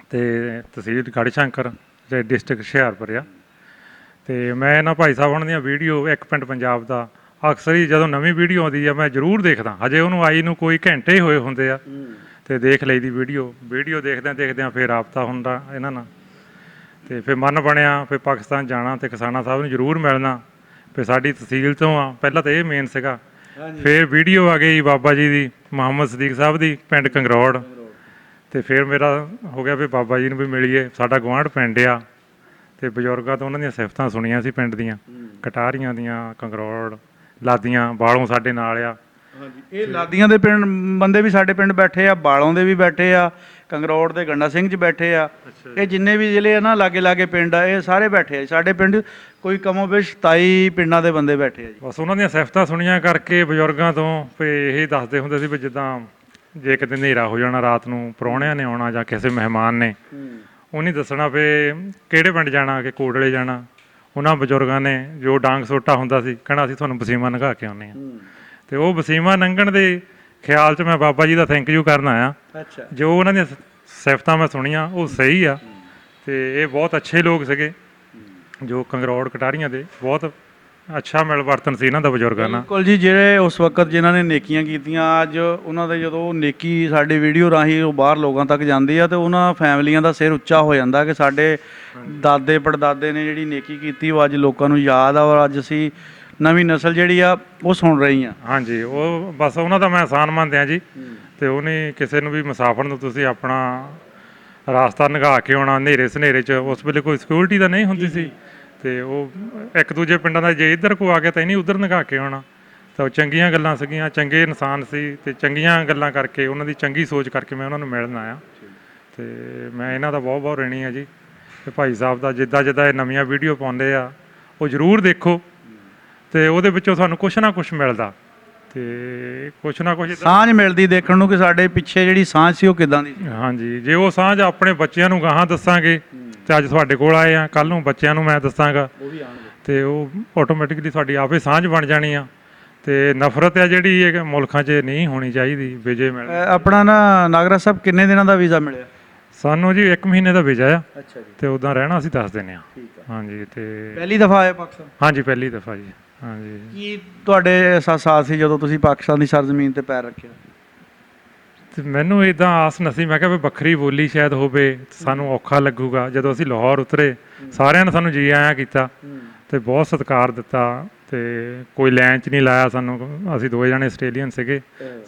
ਤੇ ਤਹਿਸੀਲ ਗੜ੍ਹਸ਼ੰਕਰ ਤੇ ਡਿਸਟ੍ਰਿਕਟ ਹੁਸ਼ਿਆਰਪੁਰ ਆ। ਤੇ ਮੈਂ ਇਹਨਾਂ ਭਾਈ ਸਾਹਿਬ ਉਹਨਾਂ ਦੀਆਂ ਵੀਡੀਓ ਇੱਕ ਪਿੰਡ ਪੰਜਾਬ ਦਾ ਅਕਸਰ ਹੀ ਜਦੋਂ ਨਵੀਂ ਵੀਡੀਓ ਆਉਂਦੀ ਆ ਮੈਂ ਜ਼ਰੂਰ ਦੇਖਦਾ। ਹਜੇ ਉਹਨੂੰ ਆਈ ਨੂੰ ਕੋਈ ਘੰਟੇ ਹੋਏ ਹੁੰਦੇ ਆ ਤੇ ਦੇਖ ਲਈ ਦੀ ਵੀਡੀਓ ਦੇਖਦਿਆਂ ਫਿਰ ਰਾਬਤਾ ਹੁੰਦਾ ਇਹਨਾਂ ਨਾਲ ਤੇ ਫਿਰ ਮਨ ਬਣਿਆ ਫਿਰ ਪਾਕਿਸਤਾਨ ਜਾਣਾ ਤੇ ਕਿਸਾਨਾ ਸਾਹਿਬ ਨੂੰ ਜ਼ਰੂਰ ਮਿਲਣਾ। ਫਿਰ ਸਾਡੀ ਤਹਿਸੀਲ ਤੋਂ ਆ ਪਹਿਲਾਂ ਤਾਂ ਇਹ ਮੇਨ ਸੀਗਾ। ਫਿਰ ਵੀਡੀਓ ਆ ਗਈ ਬਾਬਾ ਜੀ ਦੀ ਮੁਹੰਮਦ ਸਦੀਕ ਸਾਹਿਬ ਦੀ ਪਿੰਡ ਕੰਗਰੋੜ ਤੇ ਫਿਰ ਮੇਰਾ ਹੋ ਗਿਆ ਵੀ ਬਾਬਾ ਜੀ ਨੂੰ ਵੀ ਮਿਲੀਏ। ਸਾਡਾ ਗੁਆਂਢ ਪਿੰਡ ਆ ਤੇ ਬਜ਼ੁਰਗਾਂ ਤੋਂ ਉਹਨਾਂ ਦੀਆਂ ਸਿਫਤਾਂ ਸੁਣੀਆਂ ਸੀ ਪਿੰਡ ਦੀਆਂ ਕਟਾਰੀਆਂ ਦੀਆਂ ਕੰਗਰੋੜ ਲਾਦੀਆਂ ਬਾਲੋਂ ਸਾਡੇ ਨਾਲ ਆ। ਹਾਂਜੀ ਇਹ ਲਾਦੀਆਂ ਦੇ ਪਿੰਡ ਬੰਦੇ ਵੀ ਸਾਡੇ ਪਿੰਡ ਬੈਠੇ ਆ ਬਾਲੋਂ ਦੇ ਵੀ ਬੈਠੇ ਆ ਕੰਗਰੋੜ ਦੇ ਗੰਡਾ ਸਿੰਘ 'ਚ ਬੈਠੇ ਆ। ਇਹ ਜਿੰਨੇ ਵੀ ਜ਼ਿਲ੍ਹੇ ਆ ਨਾ ਲਾਗੇ ਪਿੰਡ ਆ ਇਹ ਸਾਰੇ ਬੈਠੇ ਆ ਸਾਡੇ ਪਿੰਡ ਕੋਈ ਕਮੋ ਬੇਸ਼ 27 ਪਿੰਡਾਂ ਦੇ ਬੰਦੇ ਬੈਠੇ ਆ ਜੀ। ਬਸ ਉਹਨਾਂ ਦੀਆਂ ਸਿਫਤਾਂ ਸੁਣੀਆਂ ਕਰਕੇ ਬਜ਼ੁਰਗਾਂ ਤੋਂ ਵੀ ਇਹ ਦੱਸਦੇ ਹੁੰਦੇ ਸੀ ਵੀ ਜਿੱਦਾਂ ਜੇ ਕਿਤੇ ਹਨੇਰਾ ਹੋ ਜਾਣਾ ਰਾਤ ਨੂੰ ਪ੍ਰਾਹੁਣਿਆਂ ਨੇ ਆਉਣਾ ਜਾਂ ਕਿਸੇ ਮਹਿਮਾਨ ਨੇ ਉਹ ਨਹੀਂ ਦੱਸਣਾ ਵੀ ਕਿਹੜੇ ਪਿੰਡ ਜਾਣਾ ਕਿ ਕੋਟਲੇ ਜਾਣਾ। ਉਹਨਾਂ ਬਜ਼ੁਰਗਾਂ ਨੇ ਜੋ ਡਾਂਗ ਸੋਟਾ ਹੁੰਦਾ ਸੀ ਕਹਿਣਾ ਅਸੀਂ ਤੁਹਾਨੂੰ ਵਸੀਮਾ ਲੰਘਾ ਕੇ ਆਉਂਦੇ ਹਾਂ ਤੇ ਉਹ ਵਸੀਮਾ ਲੰਘਣ ਦੇ ਖਿਆਲ 'ਚ ਮੈਂ ਬਾਬਾ ਜੀ ਦਾ ਥੈਂਕ ਯੂ ਕਰਨ ਆਇਆ। ਜੋ ਉਹਨਾਂ ਦੀਆਂ ਸਿਫਤਾਂ ਮੈਂ ਸੁਣੀਆਂ ਉਹ ਸਹੀ ਆ ਤੇ ਇਹ ਬਹੁਤ ਅੱਛੇ ਲੋਕ ਸੀਗੇ ਜੋ ਕੰਗਰੋੜ ਕਟਾਰੀਆਂ ਦੇ ਬਹੁਤ ਅੱਛਾ ਮਿਲ ਵਰਤਨ ਸੀ ਇਹਨਾਂ ਦਾ ਬਜ਼ੁਰਗਾਂ ਨਾਲ। ਬਿਲਕੁਲ ਜੀ ਜਿਹੜੇ ਉਸ ਵਕਤ ਜਿਨ੍ਹਾਂ ਨੇ ਨੇਕੀਆਂ ਕੀਤੀਆਂ ਅੱਜ ਉਹਨਾਂ ਦੇ ਜਦੋਂ ਨੇਕੀ ਸਾਡੀ ਵੀਡੀਓ ਰਾਹੀਂ ਉਹ ਬਾਹਰ ਲੋਕਾਂ ਤੱਕ ਜਾਂਦੀ ਆ ਤੇ ਉਹਨਾਂ ਫੈਮਲੀਆਂ ਦਾ ਸਿਰ ਉੱਚਾ ਹੋ ਜਾਂਦਾ ਕਿ ਸਾਡੇ ਦਾਦੇ ਪੜਦਾਦੇ ਨੇ ਜਿਹੜੀ ਨੇਕੀ ਕੀਤੀ ਉਹ ਅੱਜ ਲੋਕਾਂ ਨੂੰ ਯਾਦ ਆ ਔਰ ਅੱਜ ਅਸੀਂ ਨਵੀਂ ਨਸਲ ਜਿਹੜੀ ਆ ਉਹ ਸੁਣ ਰਹੀ ਆ। ਹਾਂਜੀ ਉਹ ਬਸ ਉਹਨਾਂ ਦਾ ਮੈਂ ਆਸਾਨ ਮੰਨਦੇ ਆ ਜੀ ਤੇ ਉਹਨੇ ਕਿਸੇ ਨੂੰ ਵੀ ਮੁਸਾਫਰ ਨੂੰ ਤੁਸੀਂ ਆਪਣਾ ਰਾਸਤਾ ਨਿਗਾਹ ਕੇ ਆਉਣਾ ਹਨੇਰੇ ਸਨੇਰੇ 'ਚ ਉਸ ਵੇਲੇ ਕੋਈ ਸਿਕਿਉਰਿਟੀ ਤਾਂ ਨਹੀਂ ਹੁੰਦੀ ਸੀ ਤੇ ਉਹ ਇੱਕ ਦੂਜੇ ਪਿੰਡਾਂ ਦਾ ਜੇ ਇੱਧਰ ਕੋ ਆ ਗਿਆ ਤਾਂ ਨਹੀਂ ਉੱਧਰ ਨਿਗਾਹ ਕੇ ਆਉਣਾ ਤਾਂ ਚੰਗੀਆਂ ਗੱਲਾਂ ਸੀਗੀਆਂ ਚੰਗੇ ਇਨਸਾਨ ਸੀ ਤੇ ਚੰਗੀਆਂ ਗੱਲਾਂ ਕਰਕੇ ਉਹਨਾਂ ਦੀ ਚੰਗੀ ਸੋਚ ਕਰਕੇ ਮੈਂ ਉਹਨਾਂ ਨੂੰ ਮਿਲਣ ਆਇਆ ਤੇ ਮੈਂ ਇਹਨਾਂ ਦਾ ਬਹੁਤ ਬਹੁਤ ਰਹਿਣੀ ਆ ਜੀ। ਤੇ ਭਾਈ ਸਾਹਿਬ ਦਾ ਜਿੱਦਾਂ ਇਹ ਨਵੀਆਂ ਵੀਡੀਓ ਪਾਉਂਦੇ ਆ ਉਹ ਜ਼ਰੂਰ ਦੇਖੋ ਤੇ ਉਹਦੇ ਵਿੱਚੋਂ ਤੁਹਾਨੂੰ ਕੁਛ ਨਾ ਕੁਛ ਮਿਲਦਾ ਤੇ ਕੁਛ ਨਾ ਕੁਛ ਸਾਂਝ ਮਿਲਦੀ ਦੇਖਣ ਨੂੰ ਕਿ ਸਾਡੇ ਪਿੱਛੇ ਜਿਹੜੀ ਸਾਂਝ ਸੀ ਉਹ ਕਿੱਦਾਂ ਦੀ ਸੀ। ਹਾਂਜੀ ਜੇ ਉਹ ਸਾਂਝ ਆਪਣੇ ਬੱਚਿਆਂ ਨੂੰ ਗਾਹਾਂ ਦੱਸਾਂਗੇ ਤੇ ਅੱਜ ਤੁਹਾਡੇ ਕੋਲ ਆਏ ਆ ਕੱਲ੍ਹ ਨੂੰ ਬੱਚਿਆਂ ਨੂੰ ਮੈਂ ਦੱਸਾਂਗਾ ਤੇ ਉਹ ਆਟੋਮੈਟਿਕਲੀ ਸਾਡੀ ਆਪੇ ਸਾਂਝ ਬਣ ਜਾਣੀ ਆ ਤੇ ਨਫ਼ਰਤ ਆ ਜਿਹੜੀ ਇਹ ਮੁਲਕਾਂ 'ਚ ਨਹੀਂ ਹੋਣੀ ਚਾਹੀਦੀ। ਵੀਜ਼ੇ ਮਿਲ ਆਪਣਾ ਨਾ ਨਾਗਰਾ ਸਾਹਿਬ ਕਿੰਨੇ ਦਿਨਾਂ ਦਾ ਵੀਜ਼ਾ ਮਿਲਿਆ ਸਾਨੂੰ ਜੀ 1 ਮਹੀਨੇ ਦਾ ਵੀਜ਼ਾ ਆ। ਅੱਛਾ ਜੀ ਤੇ ਉੱਦਾਂ ਰਹਿਣਾ ਅਸੀਂ ਦੱਸ ਦਿੰਦੇ ਆ। ਠੀਕ ਆ ਹਾਂਜੀ ਤੇ ਪਹਿਲੀ ਦਫਾ ਆਏ ਪਾਕਿਸਤਾਨ। ਹਾਂਜੀ ਪਹਿਲੀ ਦਫਾ ਜੀ। ਹਾਂਜੀ ਕੀ ਤੁਹਾਡੇ ਅਹਿਸਾਸਾਤ ਸੀ ਜਦੋਂ ਤੁਸੀਂ ਪਾਕਿਸਤਾਨ ਦੀ ਸਰਜ਼ਮੀਨ ਤੇ ਪੈਰ ਰੱਖਿਆ? ਤੇ ਮੈਨੂੰ ਇਦਾਂ ਆਸ ਨਹੀਂ, ਮੈਂ ਕਿਹਾ ਵੀ ਵੱਖਰੀ ਬੋਲੀ ਸ਼ਾਇਦ ਹੋਵੇ, ਸਾਨੂੰ ਔਖਾ ਲੱਗੂਗਾ। ਜਦੋਂ ਅਸੀਂ ਲਾਹੌਰ ਉਤਰੇ ਸਾਰਿਆਂ ਨੇ ਸਾਨੂੰ ਜੀ ਆਇਆਂ ਕੀਤਾ ਤੇ ਬਹੁਤ ਸਤਿਕਾਰ ਦਿੱਤਾ ਤੇ ਕੋਈ ਲਾਈਨ 'ਚ ਨਹੀਂ ਲਾਇਆ ਸਾਨੂੰ। ਅਸੀਂ 2 ਜਣੇ ਆਸਟ੍ਰੇਲੀਅਨ ਸੀਗੇ,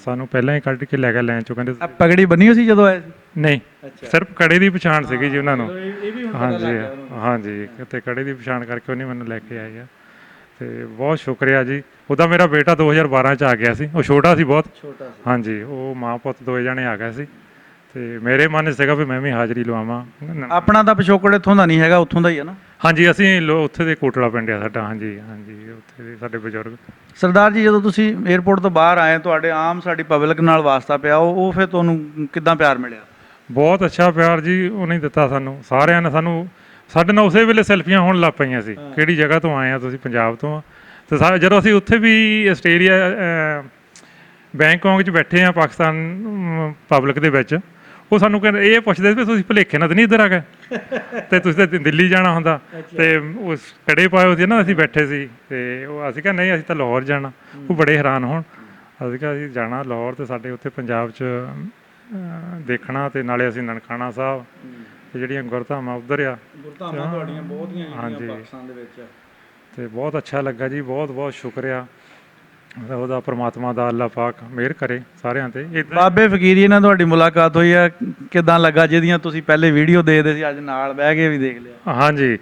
ਸਾਨੂੰ ਪਹਿਲਾਂ ਹੀ ਕੱਢ ਕੇ ਲੈ ਗਿਆ ਲਾਈਨ 'ਚੋਂ। ਕਹਿੰਦੇ ਪਗੜੀ ਬੰਨੀ ਹੋਈ ਸੀ ਜਦੋਂ ਆਏ ਸੀ? ਨਹੀਂ, ਸਿਰਫ ਕੜੇ ਦੀ ਪਛਾਣ ਸੀਗੀ ਜੀ ਉਹਨਾਂ ਨੂੰ। ਇਹ ਵੀ ਹਾਂਜੀ ਹਾਂਜੀ, ਤੇ ਕੜੇ ਦੀ ਪਛਾਣ ਕਰਕੇ ਉਹਨੇ ਮੈਨੂੰ ਲੈ ਕੇ ਆਏ ਆ ਤੇ ਬਹੁਤ ਸ਼ੁਕਰੀਆ ਜੀ। ਉਹਦਾ ਮੇਰਾ ਬੇਟਾ 2012 'ਚ ਆ ਗਿਆ ਸੀ, ਉਹ ਛੋਟਾ ਸੀ ਬਹੁਤ। ਹਾਂਜੀ, ਉਹ ਮਾਂ ਪੁੱਤ 2 ਜਣੇ ਆ ਗਏ ਸੀ ਤੇ ਮੇਰੇ ਮਨ 'ਚ ਸੀਗਾ ਵੀ ਮੈਂ ਵੀ ਹਾਜ਼ਰੀ ਲਵਾਵਾਂ। ਆਪਣਾ ਤਾਂ ਪਿਛੋਕੜ ਇੱਥੋਂ ਦਾ ਨਹੀਂ ਹੈਗਾ, ਉੱਥੋਂ ਦਾ ਹੀ ਹੈ ਨਾ? ਹਾਂਜੀ, ਅਸੀਂ ਉੱਥੇ ਦੇ ਕੋਟਲਾ ਪਿੰਡ ਆ ਸਾਡਾ। ਹਾਂਜੀ ਹਾਂਜੀ, ਉੱਥੇ ਦੇ ਸਾਡੇ ਬਜ਼ੁਰਗ। ਸਰਦਾਰ ਜੀ, ਜਦੋਂ ਤੁਸੀਂ 에ਅਰਪੋਰਟ ਤੋਂ ਬਾਹਰ ਆਏ, ਤੁਹਾਡੇ ਆਮ ਸਾਡੀ ਪਬਲਿਕ ਨਾਲ ਵਾਸਤਾ ਪਿਆ, ਉਹ ਫਿਰ ਤੁਹਾਨੂੰ ਕਿੱਦਾਂ ਪਿਆਰ ਮਿਲਿਆ? ਬਹੁਤ ਅੱਛਾ ਪਿਆਰ ਜੀ ਉਹਨੇ ਦਿੱਤਾ ਸਾਨੂੰ। ਸਾਰਿਆਂ ਨੇ ਸਾਨੂੰ, ਸਾਡੇ ਨਾਲ ਉਸੇ ਵੇਲੇ ਸੈਲਫੀਆਂ ਹੋਣ ਲੱਗ ਪਈਆਂ ਸੀ। ਕਿਹੜੀ ਜਗ੍ਹਾ ਤੋਂ ਆਏ ਆ ਤੁਸੀਂ? ਪੰਜਾਬ ਤੋਂ ਆ। ਤੇ ਜਦੋਂ ਅਸੀਂ ਉੱਥੇ ਵੀ ਆਸਟ੍ਰੇਲੀਆ ਬੈਂਕਾਕ 'ਚ ਬੈਠੇ ਆ ਪਾਕਿਸਤਾਨ ਪਬਲਿਕ ਦੇ ਵਿੱਚ, ਉਹ ਸਾਨੂੰ ਕਹਿੰਦੇ, ਇਹ ਪੁੱਛਦੇ ਵੀ ਤੁਸੀਂ ਭੁਲੇਖੇ ਨਾਲ ਤਾਂ ਨਹੀਂ ਇੱਧਰ ਆ ਗਏ ਤੇ ਤੁਸੀਂ ਤਾਂ ਦਿੱਲੀ ਜਾਣਾ ਹੁੰਦਾ। ਤੇ ਉਸ ਕੜੇ ਪਾਏ ਹੋਏ ਸੀ ਨਾ, ਅਸੀਂ ਬੈਠੇ ਸੀ ਤੇ ਉਹ ਅਸੀਂ ਕਿਹਾ ਨਹੀਂ, ਅਸੀਂ ਤਾਂ ਲਾਹੌਰ ਜਾਣਾ। ਉਹ ਬੜੇ ਹੈਰਾਨ ਹੋਣ। ਅਸੀਂ ਕਿਹਾ ਅਸੀਂ ਜਾਣਾ ਲਾਹੌਰ ਤੇ ਸਾਡੇ ਉੱਥੇ ਪੰਜਾਬ 'ਚ ਦੇਖਣਾ, ਤੇ ਨਾਲੇ ਅਸੀਂ ਨਨਕਾਣਾ ਸਾਹਿਬ ਤੇ ਜਿਹੜੀਆਂ ਗੁਰਧਾਮਾਂ ਉੱਧਰ ਆ। ਗੁਰਧਾਮਾਂ ਤੁਹਾਡੀਆਂ ਬਹੁਤੀਆਂ ਹਾਂਜੀ, ਪਾਕਿਸਤਾਨ ਦੇ ਵਿੱਚ। ਤੇ ਬਹੁਤ ਅੱਛਾ ਲੱਗਾ ਜੀ, ਬਹੁਤ ਬਹੁਤ ਸ਼ੁਕਰੀਆ ਉਹਦਾ, ਪ੍ਰਮਾਤਮਾ ਦਾ, ਅੱਲਾਹ ਪਾਕ ਮਿਹਰ ਕਰੇ ਸਾਰਿਆਂ ਤੇ। ਬਾਬੇ ਫਕੀਰੀ ਨਾਲ ਤੁਹਾਡੀ ਮੁਲਾਕਾਤ ਹੋਈ ਆ, ਕਿਦਾਂ ਲੱਗਾ? ਜਿਹਦੀਆਂ ਤੁਸੀਂ ਪਹਿਲੇ ਵੀਡੀਓ ਦੇਖਦੇ ਸੀ, ਅੱਜ ਨਾਲ ਬਹਿ ਕੇ ਵੀ ਦੇਖ ਲਿਆ। ਹਾਂਜੀ,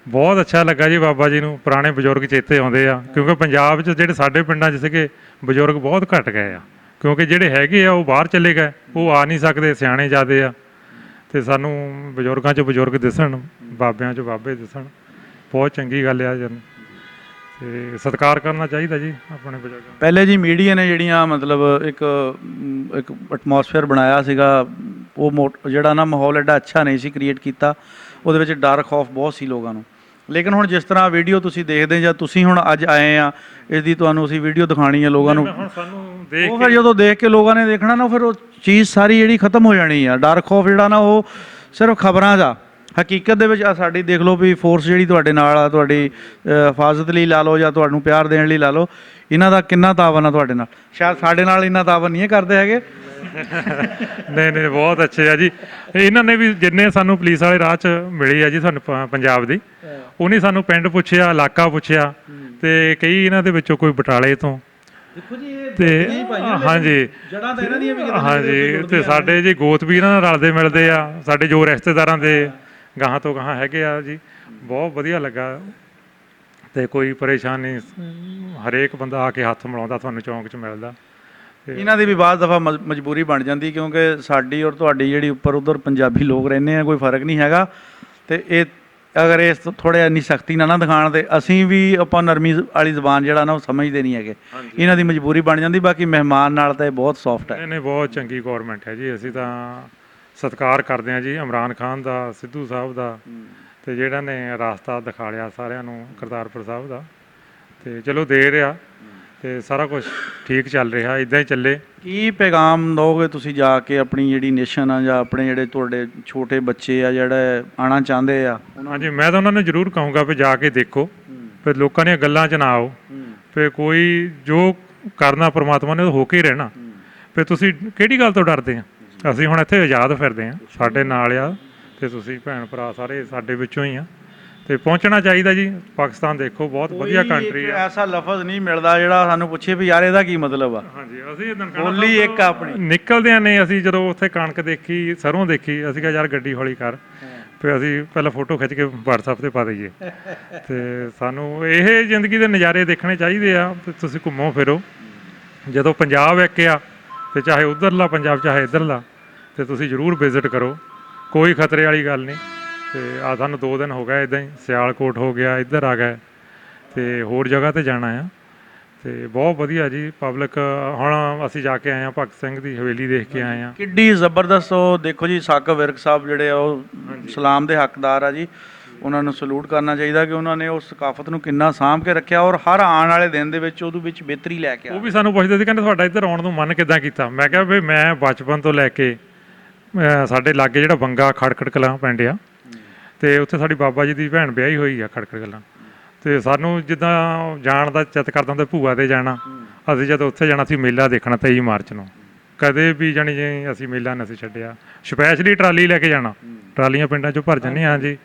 ਬਹੁਤ ਅੱਛਾ ਲੱਗਾ ਜੀ। ਬਾਬਾ ਜੀ ਨੂੰ ਪੁਰਾਣੇ ਬਜ਼ੁਰਗ ਚੇਤੇ ਆਉਂਦੇ ਆ, ਕਿਉਂਕਿ ਪੰਜਾਬ 'ਚ ਜਿਹੜੇ ਸਾਡੇ ਪਿੰਡਾਂ 'ਚ ਸੀਗੇ ਬਜ਼ੁਰਗ ਬਹੁਤ ਘਟ ਗਏ ਆ, ਕਿਉਂਕਿ ਜਿਹੜੇ ਹੈਗੇ ਆ ਉਹ ਬਾਹਰ ਚਲੇ ਗਏ, ਉਹ ਆ ਨਹੀਂ ਸਕਦੇ, ਸਿਆਣੇ ਜ਼ਿਆਦੇ ਆ। ਤੇ ਸਾਨੂੰ ਬਜ਼ੁਰਗਾਂ 'ਚ ਬਜ਼ੁਰਗ ਦਿਸਣ, ਬਾਬਿਆਂ 'ਚ ਬਾਬੇ ਦਿਸਣ, ਬਹੁਤ ਚੰਗੀ ਗੱਲ ਆ ਜਨ। ਤੇ ਸਤਿਕਾਰ ਕਰਨਾ ਚਾਹੀਦਾ ਜੀ ਆਪਣੇ ਬਜ਼ੁਰਗਾਂ। ਪਹਿਲੇ ਜੀ ਮੀਡੀਆ ਨੇ ਜਿਹੜੀਆਂ ਮਤਲਬ ਇੱਕ ਐਟਮੋਸਫੇਅਰ ਬਣਾਇਆ ਸੀਗਾ, ਉਹ ਜਿਹੜਾ ਨਾ ਮਾਹੌਲ ਐਡਾ ਅੱਛਾ ਨਹੀਂ ਸੀ ਕ੍ਰੀਏਟ ਕੀਤਾ। ਉਹਦੇ ਵਿੱਚ ਡਰ ਖੌਫ ਬਹੁਤ ਸੀ ਲੋਕਾਂ ਨੂੰ। ਲੇਕਿਨ ਹੁਣ ਜਿਸ ਤਰ੍ਹਾਂ ਵੀਡੀਓ ਤੁਸੀਂ ਦੇਖਦੇ ਜਾਂ ਤੁਸੀਂ ਹੁਣ ਅੱਜ ਆਏ ਆ, ਇਸ ਦੀ ਤੁਹਾਨੂੰ ਅਸੀਂ ਵੀਡੀਓ ਦਿਖਾਣੀ ਹੈ ਲੋਕਾਂ ਨੂੰ। ਹੁਣ ਸਾਨੂੰ ਦੇਖ ਉਹ ਫਿਰ ਜਦੋਂ ਦੇਖ ਕੇ ਲੋਕਾਂ ਨੇ ਦੇਖਣਾ ਨਾ, ਫਿਰ ਉਹ ਚੀਜ਼ ਸਾਰੀ ਜਿਹੜੀ ਖਤਮ ਹੋ ਜਾਣੀ ਆ। ਡਰ ਖੌਫ ਜਿਹੜਾ ਨਾ, ਉਹ ਸਿਰਫ ਖਬਰਾਂ ਦਾ। ਹਕੀਕਤ ਦੇ ਵਿੱਚ ਸਾਡੀ ਦੇਖ ਲਓ ਵੀ ਫੋਰਸ ਜਿਹੜੀ ਤੁਹਾਡੇ ਨਾਲ ਆ, ਤੁਹਾਡੀ ਹਿਫਾਜ਼ਤ ਲਈ ਲਾ ਲਓ ਜਾਂ ਤੁਹਾਨੂੰ ਪਿਆਰ ਦੇਣ ਲਈ ਲਾ ਲਓ, ਇਹਨਾਂ ਦਾ ਕਿੰਨਾ ਤਾਵਨ ਆ ਤੁਹਾਡੇ ਨਾਲ? ਸ਼ਾਇਦ ਸਾਡੇ ਨਾਲ ਇੰਨਾ ਤਾਵਨ ਨਹੀਂ ਕਰਦੇ ਹੈਗੇ। ਨਹੀਂ ਨਹੀਂ, ਬਹੁਤ ਅੱਛੇ ਆ ਜੀ। ਇਹਨਾਂ ਨੇ ਵੀ ਜਿੰਨੇ ਸਾਨੂੰ ਪੁਲਿਸ ਵਾਲੇ ਰਾਹ 'ਚ ਮਿਲੇ ਆ ਜੀ, ਸਾਨੂੰ ਪੰਜਾਬ ਦੀ, ਉਹਨੇ ਸਾਨੂੰ ਪਿੰਡ ਪੁੱਛਿਆ, ਇਲਾਕਾ ਪੁੱਛਿਆ, ਤੇ ਕਈ ਇਹਨਾਂ ਦੇ ਵਿੱਚੋਂ ਕੋਈ ਬਟਾਲੇ ਤੋਂ। ਦੇਖੋ ਜੀ, ਇਹ ਤੇ ਹਾਂਜੀ ਜੜਾਂ ਤਾਂ ਇਹਨਾਂ ਦੀਆਂ ਵੀ ਹਾਂਜੀ, ਤੇ ਸਾਡੇ ਜੀ ਗੋਤ ਵੀ ਇਹਨਾਂ ਨਾਲ ਰਲਦੇ ਮਿਲਦੇ ਆ, ਸਾਡੇ ਜੋ ਰਿਸ਼ਤੇਦਾਰਾਂ ਦੇ ਗਾਹਾਂ ਤੋਂ ਗਾਹਾਂ ਹੈਗੇ ਆ ਜੀ। ਬਹੁਤ ਵਧੀਆ ਲੱਗਾ ਤੇ ਕੋਈ ਪਰੇਸ਼ਾਨੀ, ਹਰੇਕ ਬੰਦਾ ਆ ਕੇ ਹੱਥ ਮਿਲਾਉਂਦਾ, ਤੁਹਾਨੂੰ ਚੌਂਕ 'ਚ ਮਿਲਦਾ। ਇਹਨਾਂ ਦੀ ਵੀ ਬਾਅਦ ਦਫਾ ਮਜਬੂਰੀ ਬਣ ਜਾਂਦੀ, ਕਿਉਂਕਿ ਸਾਡੀ ਔਰ ਤੁਹਾਡੀ ਜਿਹੜੀ ਉੱਪਰ ਉੱਧਰ ਪੰਜਾਬੀ ਲੋਕ ਰਹਿੰਦੇ ਆ, ਕੋਈ ਫਰਕ ਨਹੀਂ ਹੈਗਾ। ਤੇ ਇਹ ਅਗਰ ਇਸ ਥੋੜ੍ਹਾ ਇੰਨੀ ਸਖਤੀ ਨਾ ਦਿਖਾਉਣ, ਤੇ ਅਸੀਂ ਵੀ ਆਪਾਂ ਨਰਮੀ ਵਾਲੀ ਜ਼ਬਾਨ ਜਿਹੜਾ ਨਾ ਉਹ ਸਮਝਦੇ ਨਹੀਂ ਹੈਗੇ। ਇਹਨਾਂ ਦੀ ਮਜਬੂਰੀ ਬਣ ਜਾਂਦੀ। ਬਾਕੀ ਮਹਿਮਾਨ ਨਾਲ ਤਾਂ ਇਹ ਬਹੁਤ ਸੌਫਟ ਹੈ। ਨਹੀਂ, ਬਹੁਤ ਚੰਗੀ ਗੌਰਮੈਂਟ ਹੈ ਜੀ। ਅਸੀਂ ਤਾਂ ਸਤਿਕਾਰ ਕਰਦੇ ਹਾਂ ਜੀ ਇਮਰਾਨ ਖਾਨ ਦਾ, ਸਿੱਧੂ ਸਾਹਿਬ ਦਾ, ਤੇ ਜਿਹੜਾ ਨੇ ਰਾਸਤਾ ਦਿਖਾ ਲਿਆ ਸਾਰਿਆਂ ਨੂੰ, ਕਰਤਾਰਪੁਰ ਸਾਹਿਬ ਦਾ। ਤੇ ਚਲੋ ਦੇ ਰਿਹਾ ਤੇ ਸਾਰਾ ਕੁਝ ਠੀਕ ਚੱਲ ਰਿਹਾ, ਇਦਾਂ ਹੀ ਚੱਲੇ। ਕੀ ਪੈਗਾਮ ਦਿਓਗੇ ਤੁਸੀਂ ਜਾ ਕੇ ਆਪਣੀ ਜਿਹੜੀ ਨੇਸ਼ਨ ਆ, ਜਾਂ ਆਪਣੇ ਜਿਹੜੇ ਤੁਹਾਡੇ ਛੋਟੇ ਬੱਚੇ ਆ ਜਿਹੜੇ ਆਉਣਾ ਚਾਹੁੰਦੇ ਆ? ਹਾਂਜੀ, ਮੈਂ ਤਾਂ ਉਹਨਾਂ ਨੂੰ ਜ਼ਰੂਰ ਕਹੂੰਗਾ ਵੀ ਜਾ ਕੇ ਦੇਖੋ, ਫਿਰ ਲੋਕਾਂ ਦੀਆਂ ਗੱਲਾਂ 'ਚ ਨਾ ਆਓ। ਫਿਰ ਕੋਈ ਜੋ ਕਰਨਾ ਪਰਮਾਤਮਾ ਨੇ ਉਹ ਹੋ ਕੇ ਹੀ ਰਹਿਣਾ। ਫਿਰ ਤੁਸੀਂ ਕਿਹੜੀ ਗੱਲ ਤੋਂ ਡਰਦੇ ਆ? ਅਸੀਂ ਹੁਣ ਇੱਥੇ ਆਜ਼ਾਦ ਫਿਰਦੇ ਆ, ਸਾਡੇ ਨਾਲ ਆ, ਤੇ ਤੁਸੀਂ ਭੈਣ ਭਰਾ ਸਾਰੇ ਸਾਡੇ ਵਿੱਚੋਂ ਹੀ ਆ। ਤੇ ਪਹੁੰਚਣਾ ਚਾਹੀਦਾ ਜੀ। ਪਾਕਿਸਤਾਨ ਦੇਖੋ, ਬਹੁਤ ਵਧੀਆ ਕੰਟਰੀ ਆ। ਐਸਾ ਲਫ਼ਜ਼ ਨਹੀਂ ਮਿਲਦਾ ਜਿਹੜਾ ਸਾਨੂੰ ਪੁੱਛੇ ਵੀ ਯਾਰ ਇਹਦਾ ਕੀ ਮਤਲਬ ਆ। ਹਾਂਜੀ, ਅਸੀਂ ਬੋਲੀ ਇੱਕ ਆਪਣੀ ਨਿਕਲਦਿਆਂ ਨੇ, ਅਸੀਂ ਜਦੋਂ ਉੱਥੇ ਕਣਕ ਦੇਖੀ, ਸਰੋਂ ਦੇਖੀ, ਅਸੀਂ ਕਿਹਾ ਯਾਰ ਗੱਡੀ ਹੌਲੀ ਕਰ, ਫਿਰ ਅਸੀਂ ਪਹਿਲਾਂ ਫੋਟੋ ਖਿੱਚ ਕੇ WhatsApp ਤੇ ਪਾ ਦਈਏ। ਤੇ ਸਾਨੂੰ ਇਹ ਜ਼ਿੰਦਗੀ ਦੇ ਨਜ਼ਾਰੇ ਦੇਖਣੇ ਚਾਹੀਦੇ ਆ। ਤੇ ਤੁਸੀਂ ਘੁੰਮੋ ਫਿਰੋ, ਜਦੋਂ ਪੰਜਾਬ ਇੱਕ ਆ, ਤੇ ਚਾਹੇ ਉੱਧਰਲਾ ਪੰਜਾਬ ਚਾਹੇ ਇੱਧਰਲਾ, ਤੇ ਤੁਸੀਂ ਜ਼ਰੂਰ ਵਿਜ਼ਿਟ ਕਰੋ, ਕੋਈ ਖਤਰੇ ਵਾਲੀ ਗੱਲ ਨਹੀਂ। ਤੇ ਆ ਸਾਨੂੰ 2 ਦਿਨ ਹੋ ਗਏ ਇੱਦਾਂ ਹੀ, ਸਿਆਲਕੋਟ ਹੋ ਗਿਆ, ਇੱਧਰ ਆ ਗਏ, ਤੇ ਹੋਰ ਜਗ੍ਹਾ 'ਤੇ ਜਾਣਾ ਆ। ਤੇ ਬਹੁਤ ਵਧੀਆ ਜੀ ਪਬਲਿਕ। ਹੁਣ ਅਸੀਂ ਜਾ ਕੇ ਆਏ ਹਾਂ, ਭਗਤ ਸਿੰਘ ਦੀ ਹਵੇਲੀ ਦੇਖ ਕੇ ਆਏ ਹਾਂ। ਕਿੱਡੀ ਜ਼ਬਰਦਸਤ। ਉਹ ਦੇਖੋ ਜੀ, ਸਾਕਬ ਵਿਰਕ ਸਾਹਿਬ ਜਿਹੜੇ ਆ ਉਹ ਸਲਾਮ ਦੇ ਹੱਕਦਾਰ ਆ ਜੀ। ਉਹਨਾਂ ਨੂੰ ਸਲੂਟ ਕਰਨਾ ਚਾਹੀਦਾ ਕਿ ਉਹਨਾਂ ਨੇ ਉਸ ਸਕਾਫਤ ਨੂੰ ਕਿੰਨਾ ਸਾਂਭ ਕੇ ਰੱਖਿਆ, ਔਰ ਹਰ ਆਉਣ ਵਾਲੇ ਦਿਨ ਦੇ ਵਿੱਚ ਉਹਦੇ ਵਿੱਚ ਬਿਹਤਰੀ ਲੈ ਕੇ ਆ। ਉਹ ਵੀ ਸਾਨੂੰ ਪੁੱਛਦੇ ਸੀ, ਕਹਿੰਦੇ ਤੁਹਾਡਾ ਇੱਧਰ ਆਉਣ ਨੂੰ ਮਨ ਕਿੱਦਾਂ ਕੀਤਾ? ਮੈਂ ਕਿਹਾ ਵੀ ਮੈਂ ਬਚਪਨ ਤੋਂ ਲੈ ਕੇ ਸਾਡੇ ਲਾਗੇ ਜਿਹੜਾ ਬੰਗਾ ਖੜਕੜ ਕਲਾਂ ਪਿੰਡ ਆ, ਤੇ ਉੱਥੇ ਸਾਡੀ ਬਾਬਾ ਜੀ ਦੀ ਭੈਣ ਵਿਆਹੀ ਹੋਈ ਆ ਖੜਕੜ ਕਲਾਂ। ਤੇ ਸਾਨੂੰ ਜਿੱਦਾਂ ਜਾਣ ਦਾ ਚਿੱਤ ਕਰਦਾ ਹੁੰਦਾ ਭੂਆ ਦੇ ਜਾਣਾ। ਅਸੀਂ ਜਦੋਂ ਉੱਥੇ ਜਾਣਾ ਸੀ ਮੇਲਾ ਦੇਖਣਾ 23 ਮਾਰਚ ਨੂੰ, ਕਦੇ ਵੀ ਜਾਣੀ ਜੇ ਅਸੀਂ ਮੇਲਾ ਨਹੀਂ ਸੀ ਛੱਡਿਆ। ਸਪੈਸ਼ਲੀ ਟਰਾਲੀ ਲੈ ਕੇ ਜਾਣਾ, ਟਰਾਲੀਆਂ ਪਿੰਡਾਂ 'ਚੋਂ ਭਰ ਜਾਂਦੀਆਂ। ਹਾਂਜੀ,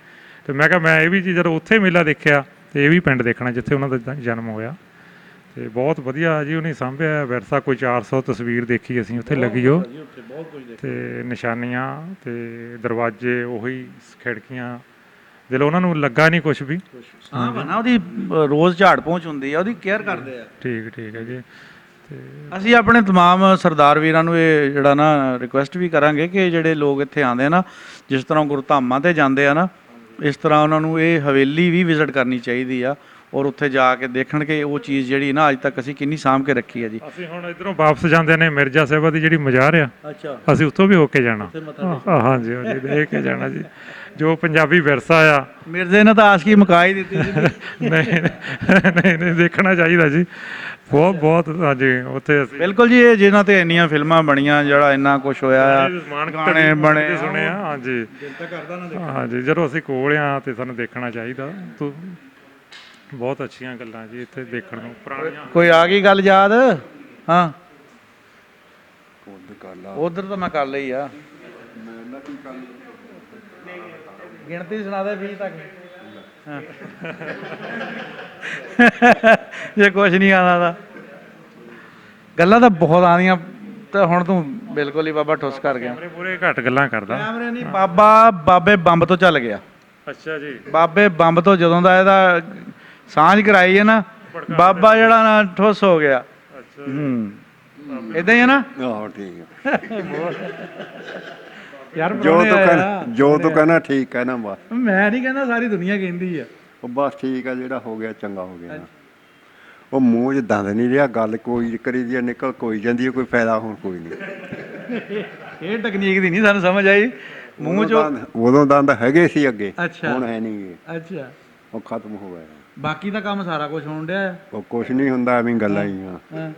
ਤੇ ਮੈਂ ਕਿਹਾ ਮੈਂ ਇਹ ਵੀ ਚੀਜ਼ ਜਦੋਂ ਉੱਥੇ ਮੇਲਾ ਦੇਖਿਆ ਤੇ ਇਹ ਵੀ ਪਿੰਡ ਦੇਖਣਾ ਜਿੱਥੇ ਉਹਨਾਂ ਦਾ ਜਨਮ ਹੋਇਆ। ਤੇ ਬਹੁਤ ਵਧੀਆ ਜੀ ਉਹਨੇ ਸਾਂਭਿਆ ਵਿਰਸਾ। ਕੋਈ 400 ਤਸਵੀਰ ਦੇਖੀ ਅਸੀਂ ਉੱਥੇ ਲੱਗੀ ਉਹ, ਤੇ ਨਿਸ਼ਾਨੀਆਂ ਤੇ ਦਰਵਾਜ਼ੇ ਉਹੀ ਖਿੜਕੀਆਂ, ਦਿਲੋਂ ਉਹਨਾਂ ਨੂੰ ਲੱਗਾ ਨਹੀਂ ਕੁਝ ਵੀ। ਹਾਂ ਬਣਾ ਉਹਦੀ ਰੋਜ਼ ਝਾੜ ਪਹੁੰਚ ਹੁੰਦੀ ਆ, ਉਹਦੀ ਕੇਅਰ ਕਰਦੇ ਆ। ਠੀਕ ਹੈ ਜੀ। ਤੇ ਅਸੀਂ ਆਪਣੇ ਤਮਾਮ ਸਰਦਾਰ ਵੀਰਾਂ ਨੂੰ ਇਹ ਜਿਹੜਾ ਨਾ ਰਿਕੁਐਸਟ ਵੀ ਕਰਾਂਗੇ ਕਿ ਜਿਹੜੇ ਲੋਕ ਇੱਥੇ ਆਉਂਦੇ ਆ ਨਾ, ਜਿਸ ਤਰ੍ਹਾਂ ਗੁਰੂ ਧਾਮਾਂ 'ਤੇ ਜਾਂਦੇ ਆ ਨਾ, ਇਸ ਤਰ੍ਹਾਂ ਉਹਨਾਂ ਨੂੰ ਇਹ ਹਵੇਲੀ ਵੀ ਵਿਜ਼ਿਟ ਕਰਨੀ ਚਾਹੀਦੀ ਆ, ਔਰ ਉੱਥੇ ਜਾ ਕੇ ਦੇਖਣ ਕਿ ਉਹ ਚੀਜ਼ ਜਿਹੜੀ ਨਾ ਅੱਜ ਤੱਕ ਅਸੀਂ ਕਿੰਨੀ ਸਾਂਭ ਕੇ ਰੱਖੀ ਹੈ ਜੀ। ਅਸੀਂ ਹੁਣ ਇੱਧਰੋਂ ਵਾਪਸ ਜਾਂਦੇ ਨੇ ਮਿਰਜ਼ਾ ਸਾਹਿਬਾ ਦੀ ਜਿਹੜੀ ਮਜ਼ਾਰ ਆ, ਅੱਛਾ, ਅਸੀਂ ਉੱਥੋਂ ਵੀ ਹੋ ਕੇ ਜਾਣਾ। ਹਾਂਜੀ ਹਾਂਜੀ, ਦੇਖ ਕੇ ਜਾਣਾ ਜੀ ਜੋ ਪੰਜਾਬੀ ਵਿਰਸਾ ਆ। ਮਿਰਜ਼ੇ ਨੇ ਤਾਂ ਆਸ਼ਕੀ ਮੁਕਾ ਹੀ ਦਿੱਤੀ ਸੀ। ਨਹੀਂ ਦੇਖਣਾ ਚਾਹੀਦਾ ਜੀ, ਬਹੁਤ ਹਾਂਜੀ ਉੱਥੇ ਅਸੀਂ ਬਿਲਕੁਲ ਜੀ, ਇਹ ਜਿਨ੍ਹਾਂ ਤੇ ਇੰਨੀਆਂ ਫਿਲਮਾਂ ਬਣੀਆਂ, ਜਿਹੜਾ ਇੰਨਾ ਕੁਝ ਹੋਇਆ ਆ, ਗਾਣੇ ਬਣੇ ਸੁਣੇ ਆ। ਹਾਂਜੀ ਹਾਂਜੀ, ਜਦੋਂ ਅਸੀਂ ਕੋਲ ਆ ਤੇ ਸਾਨੂੰ ਦੇਖਣਾ ਚਾਹੀਦਾ। ਬਹੁਤ ਅੱਛੀਆਂ ਗੱਲਾਂ ਜੀ ਇੱਥੇ ਦੇਖਣ ਨੂੰ, ਪੁਰਾਣੀਆਂ। ਕੋਈ ਆ ਗਈ ਗੱਲ ਯਾਦ? ਹਾਂ, ਉਧਰ ਕਰ ਲਾ, ਉਧਰ ਤਾਂ ਮੈਂ ਕਰ ਲਈ ਆ। ਮੈਂ ਨਾ ਕੀ ਕਰ ਗਿਣਤੀ ਸੁਣਾ ਦੇ 20 ਤੱਕ। ਹਾਂ। ਜੇ ਕੁਝ ਨਹੀਂ ਆਉਂਦਾ ਤਾਂ ਗੱਲਾਂ ਤਾਂ ਬਹੁਤ ਆਉਂਦੀਆਂ, ਤਾਂ ਹੁਣ ਤੂੰ ਬਿਲਕੁਲ ਹੀ ਬਾਬਾ ਠੁੱਸ ਕਰ ਗਿਆ। ਕੈਮਰੇ ਪੂਰੇ ਘੱਟ ਗੱਲਾਂ ਕਰਦਾ। ਕੈਮਰੇ ਨਹੀਂ, ਬਾਬੇ ਬੰਬ ਤੋਂ ਚੱਲ ਗਿਆ। ਅੱਛਾ ਜੀ। ਬਾਬੇ ਬੰਬ ਤੋਂ ਜਦੋਂ ਦਾ ਇਹਦਾ ਸਾਂਝ ਕਰਾਈ ਹੈ ਨਾ, ਬਾਬਾ ਜਿਹੜਾ ਨਾ ਠੁੱਸ ਹੋ ਗਿਆ। ਅੱਛਾ ਇਦਾਂ ਹੀ ਹੈ ਨਾ ਆਹੋ ਠੀਕ ਹੈ। ਯਾਰ। ਜੋ ਤੂੰ ਕਹਿਣਾ ਠੀਕ ਕਹਿਣਾ ਬਸ। ਮੈਂ ਨਹੀਂ ਕਹਿੰਦਾ, ਸਾਰੀ ਦੁਨੀਆ ਕਹਿੰਦੀ ਆ। ਉਹ ਬਸ ਠੀਕ ਆ, ਜਿਹੜਾ ਹੋ ਗਿਆ ਚੰਗਾ ਹੋ ਗਿਆ। ਉਹ ਮੂੰਹ 'ਚ ਦੰਦ ਨਹੀਂ ਰਿਹਾ, ਗੱਲ ਕੋਈ ਕਰੀ ਦੀ ਨਿਕਲ ਕੋਈ ਜਾਂਦੀ ਹੈ, ਕੋਈ ਫਾਇਦਾ ਹੁਣ ਕੋਈ ਨਹੀਂ। ਇਹ ਟੈਕਨੀਕ ਦੀ ਨਹੀਂ ਸਾਨੂੰ ਸਮਝ ਆਈ। ਮੂੰਹ ਚੋਂ ਉਦੋਂ ਦੰਦ ਹੈਗੇ ਸੀ ਅੱਗੇ, ਅੱਛਾ, ਹੁਣ ਹੈ ਨਹੀਂ ਗੇ, ਅੱਛਾ, ਉਹ ਖਤਮ ਹੋ ਗਏ। ਬਾਕੀ ਦਾ ਕੰਮ ਸਾਰਾ ਕੁਝ ਹੋਣ ਡਿਆ ਆ। ਉਹ ਕੁਛ ਨਹੀਂ ਹੁੰਦਾ, ਐਵੇਂ ਗੱਲਾਂ ਹੀ ਆ। ਹਾਂ।